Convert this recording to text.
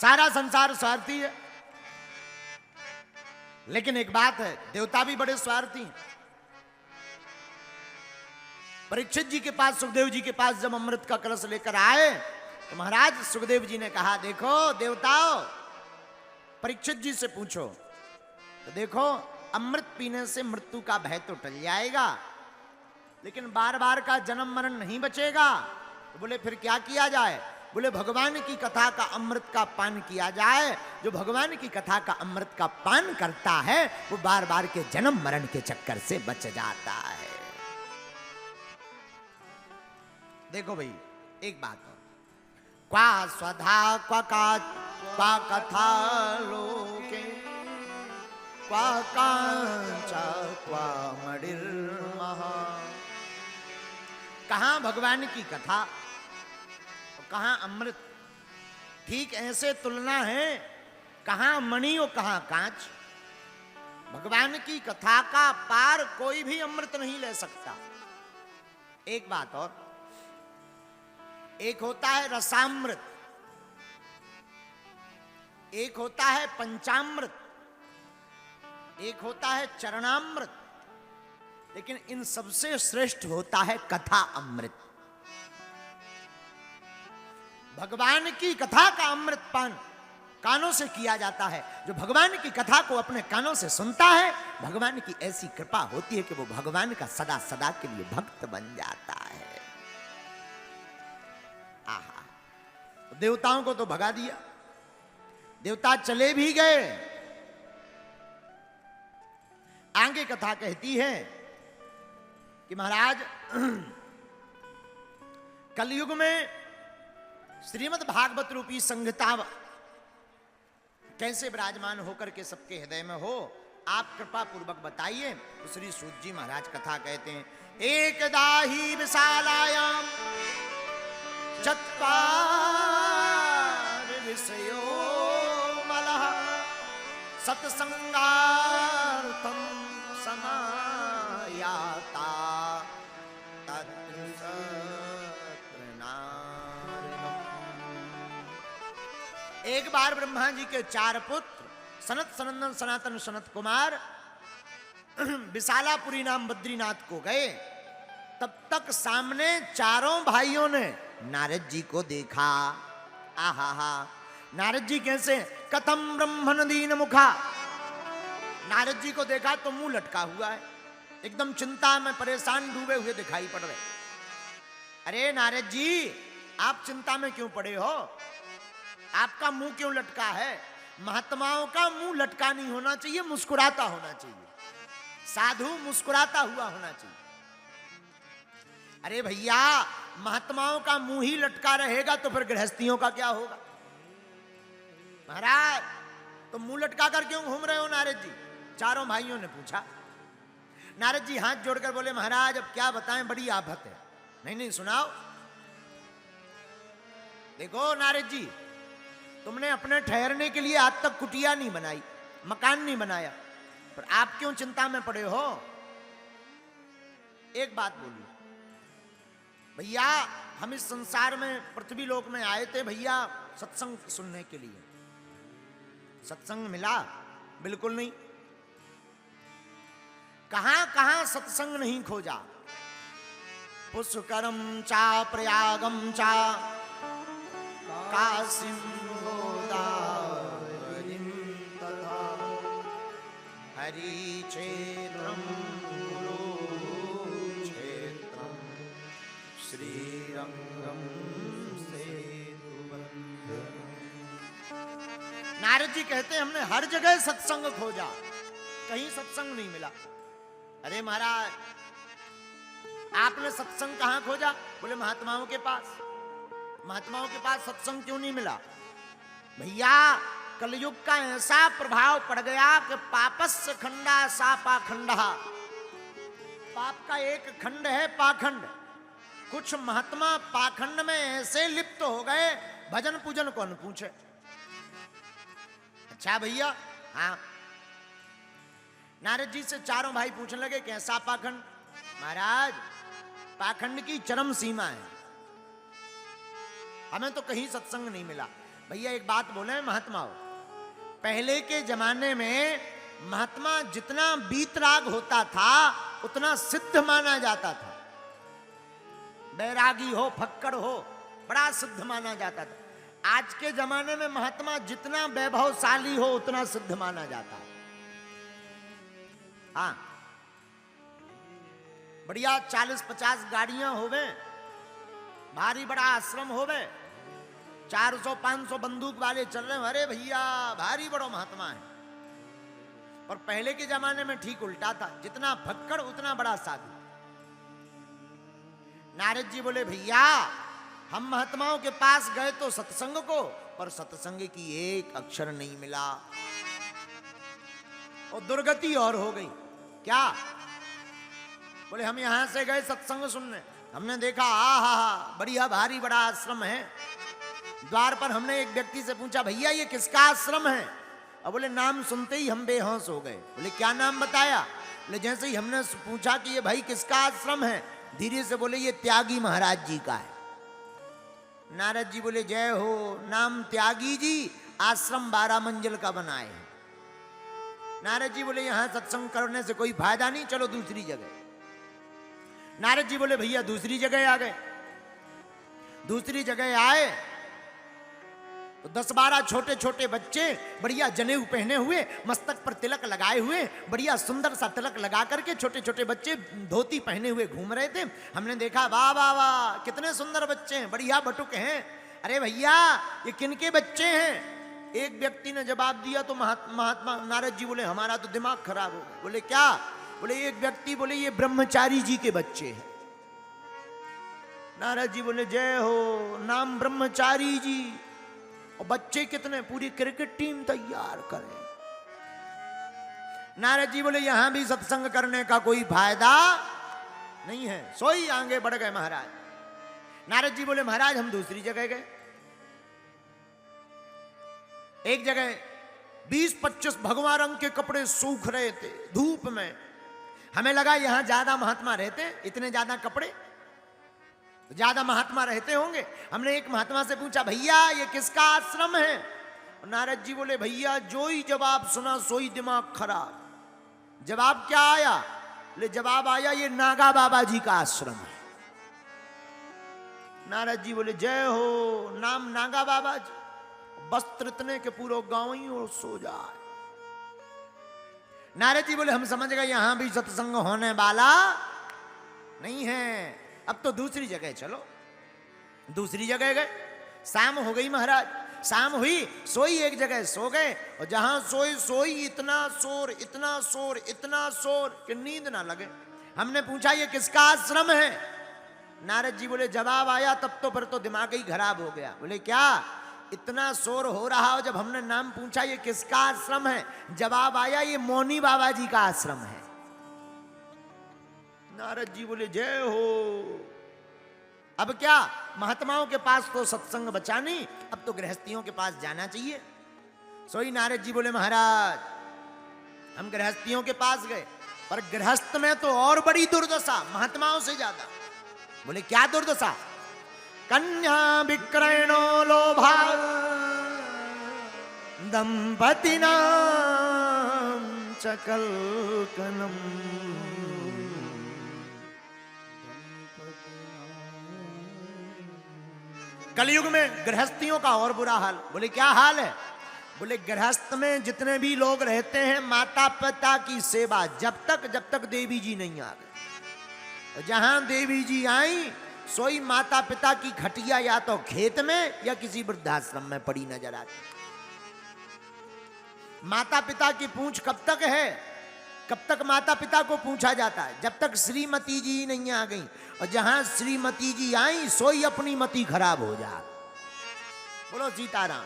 सारा संसार स्वार्थी है। लेकिन एक बात है, देवता भी बड़े स्वार्थी हैं। परीक्षित जी के पास, सुखदेव जी के पास जब अमृत का कलश लेकर आए तो महाराज सुखदेव जी ने कहा, देखो देवताओं, परीक्षित जी से पूछो तो देखो, अमृत पीने से मृत्यु का भय तो टल जाएगा, लेकिन बार बार का जन्म मरण नहीं बचेगा। तो बोले फिर क्या किया जाए? बोले भगवान की कथा का अमृत का पान किया जाए। जो भगवान की कथा का अमृत का पान करता है वो बार बार के जन्म मरण के चक्कर से बच जाता है। देखो भाई, एक बात हो, क्वा स्वधा क्वा कथा लोके क्वा कांचा क्वा मणिर्महा। कहां भगवान की कथा और कहां अमृत, ठीक ऐसे तुलना है, कहां मणि और कहां कांच। भगवान की कथा का पार कोई भी अमृत नहीं ले सकता। एक बात और, एक होता है रसामृत, एक होता है पंचामृत, एक होता है चरणामृत, लेकिन इन सबसे श्रेष्ठ होता है कथा अमृत। भगवान की कथा का अमृत पान कानों से किया जाता है। जो भगवान की कथा को अपने कानों से सुनता है, भगवान की ऐसी कृपा होती है कि वो भगवान का सदा सदा के लिए भक्त बन जाता है। आहा, तो देवताओं को तो भगा दिया, देवता चले भी गए। आगे कथा कहती है कि महाराज कलयुग में श्रीमद् भागवत रूपी संहिता कैसे विराजमान होकर के सबके हृदय में हो, आप कृपा पूर्वक बताइए। तो श्री सूत जी महाराज कथा कहते हैं, एकदा ही विशालायाम चत्वार विषयो मलः सत्संगार्थम समायाता एक बार ब्रह्मा जी के 4 पुत्र सनत, सनंदन, सनातन, सनत कुमार विशालापुरी नाम बद्रीनाथ को गए। तब तक सामने चारों भाइयों ने नारद जी को देखा। आहा हा, नारद जी कैसे? कथम ब्रह्मण दीन मुखा। नारद जी को देखा तो मुंह लटका हुआ है, एकदम चिंता में परेशान डूबे हुए दिखाई पड़ रहे। अरे नारद जी, आप चिंता में क्यों पड़े हो? आपका मुंह क्यों लटका है? महात्माओं का मुंह लटका नहीं होना चाहिए, मुस्कुराता होना चाहिए। साधु मुस्कुराता हुआ होना चाहिए। अरे भैया, महात्माओं का मुंह ही लटका रहेगा तो फिर गृहस्थियों का क्या होगा? महाराज, तो मुंह लटका कर क्यों घूम रहे हो नारद जी? चारों भाइयों ने पूछा। नारद जी हाथ जोड़कर बोले, महाराज अब क्या बताएं, बड़ी आफत है। नहीं नहीं सुनाओ। देखो नारद जी, तुमने अपने ठहरने के लिए आज तक कुटिया नहीं बनाई, मकान नहीं बनाया, पर आप क्यों चिंता में पड़े हो? एक बात बोलिए भैया, हम इस संसार में पृथ्वी लोक में आए थे भैया सत्संग सुनने के लिए। सत्संग मिला? बिल्कुल नहीं। कहां कहां सत्संग नहीं खोजा। पुष्करम चा प्रयागम चा काशीं गोदावरीं तथा हरिक्षेत्रं कुरुक्षेत्रं श्रीरंगम सेतुबंधनम्। नारद जी कहते हैं, हमने हर जगह सत्संग खोजा, कहीं सत्संग नहीं मिला। अरे महाराज, आपने सत्संग कहां खोजा? बोले महात्माओं के पास। महात्माओं के पास सत्संग क्यों नहीं मिला? भैया, कलयुग का ऐसा प्रभाव पड़ गया कि पापस्य खंडा सा पाखंडा। पाप का एक खंड है पाखंड। कुछ महात्मा पाखंड में ऐसे लिप्त हो गए, भजन पूजन कौन पूछे। अच्छा भैया, हाँ। नारद जी से चारों भाई पूछने लगे, कैसा पाखंड? महाराज, पाखंड की चरम सीमा है, हमें तो कहीं सत्संग नहीं मिला। भैया एक बात बोले महात्माओं, पहले के जमाने में महात्मा जितना बीतराग होता था उतना सिद्ध माना जाता था। बैरागी हो, फक्कड़ हो, बड़ा सिद्ध माना जाता था। आज के जमाने में महात्मा जितना वैभवशाली हो उतना सिद्ध माना जाता है। हाँ, बढ़िया 40-50 गाड़ियां होवे, भारी बड़ा आश्रम होवे, 400-500 बंदूक वाले चल रहे हैं, अरे भैया भारी बड़ो महात्मा है। और पहले के जमाने में ठीक उल्टा था, जितना फक्कड़ उतना बड़ा साधु। नारद जी बोले भैया हम महात्माओं के पास गए तो सत्संग को, पर सत्संग की एक अक्षर नहीं मिला और दुर्गति और हो गई। क्या? बोले हम यहां से गए सत्संग सुनने, हमने देखा आहा बढ़िया भारी बड़ा आश्रम है। द्वार पर हमने एक व्यक्ति से पूछा भैया ये किसका आश्रम है? और बोले नाम सुनते ही हम बेहोश हो गए। बोले क्या नाम बताया? बोले जैसे ही हमने पूछा कि ये भाई किसका आश्रम है, धीरे से बोले ये त्यागी महाराज जी का है। नारद जी बोले जय हो, नाम त्यागी जी, आश्रम 12 मंजिल का बनाए हैं। नारद जी बोले यहां सत्संग करने से कोई फायदा नहीं, चलो दूसरी जगह। नारद जी बोले भैया दूसरी जगह आ गए। दूसरी जगह आए तो 10-12 छोटे छोटे बच्चे बढ़िया जनेऊ पहने हुए, मस्तक पर तिलक लगाए हुए, बढ़िया सुंदर सा तिलक लगा करके छोटे छोटे बच्चे धोती पहने हुए घूम रहे थे। हमने देखा वाह वाह वाह कितने सुंदर बच्चे हैं, बढ़िया बटुक हैं। अरे भैया ये किनके बच्चे हैं? एक व्यक्ति ने जवाब दिया तो महात्मा नारद जी बोले हमारा तो दिमाग खराब हो गया। बोले क्या? बोले एक व्यक्ति बोले ये ब्रह्मचारी जी के बच्चे हैं। नारद जी बोले जय हो, नाम ब्रह्मचारी जी, और बच्चे कितने? पूरी क्रिकेट टीम तैयार करें। नारद जी बोले यहां भी सत्संग करने का कोई फायदा नहीं है। सोई आगे बढ़ गए महाराज। नारद जी बोले महाराज हम दूसरी जगह गए। एक जगह 20-25 भगवा रंग के कपड़े सूख रहे थे धूप में। हमें लगा यहां ज्यादा महात्मा रहते, इतने ज्यादा कपड़े, ज्यादा महात्मा रहते होंगे। हमने एक महात्मा से पूछा भैया ये किसका आश्रम है? नारद जी बोले भैया जो ही जवाब सुना सोई दिमाग खराब। जवाब क्या आया? ले जवाब आया ये नागा बाबा जी का आश्रम है। नारद जी बोले जय हो, नाम नागा बाबा जी, वस्त्र इतने के पूरा गांव ही और सो जाए। नारद जी बोले हम समझ गए यहां भी सत्संग होने वाला नहीं है, अब तो दूसरी जगह चलो। दूसरी जगह गए, शाम हो गई महाराज। शाम हुई, सोई एक जगह सो गए, और जहां सोई सोई इतना शोर इतना शोर इतना शोर कि नींद ना लगे। हमने पूछा ये किसका आश्रम है? नारद जी बोले जवाब आया तब तो फिर तो दिमाग ही खराब हो गया। बोले क्या? इतना शोर हो रहा हो, जब हमने नाम पूछा ये किसका आश्रम है, जवाब आया ये मौनी बाबा जी का आश्रम है। नारद जी बोले जय हो। अब क्या? महात्माओं के पास तो सत्संग बचा नहीं, अब तो गृहस्थियों के पास जाना चाहिए। सोई नारद जी बोले महाराज हम गृहस्थियों के पास गए, पर गृहस्थ में तो और बड़ी दुर्दशा महात्माओं से ज्यादा। बोले क्या दुर्दशा? कन्या विक्रयणो लोभा दंपतिना चकलकनम। कलयुग में गृहस्थियों का और बुरा हाल। बोले क्या हाल है? बोले गृहस्थ में जितने भी लोग रहते हैं माता पिता की सेवा जब तक देवी जी नहीं आ गए। जहां देवी जी आई सोई माता पिता की खटिया या तो खेत में या किसी वृद्धाश्रम में पड़ी नजर आती। माता पिता की पूंछ कब तक है? कब तक माता पिता को पूछा जाता है? जब तक श्रीमती जी नहीं आ गई। और जहां श्रीमती जी आई सोई अपनी मति खराब हो जा। बोलो सीताराम।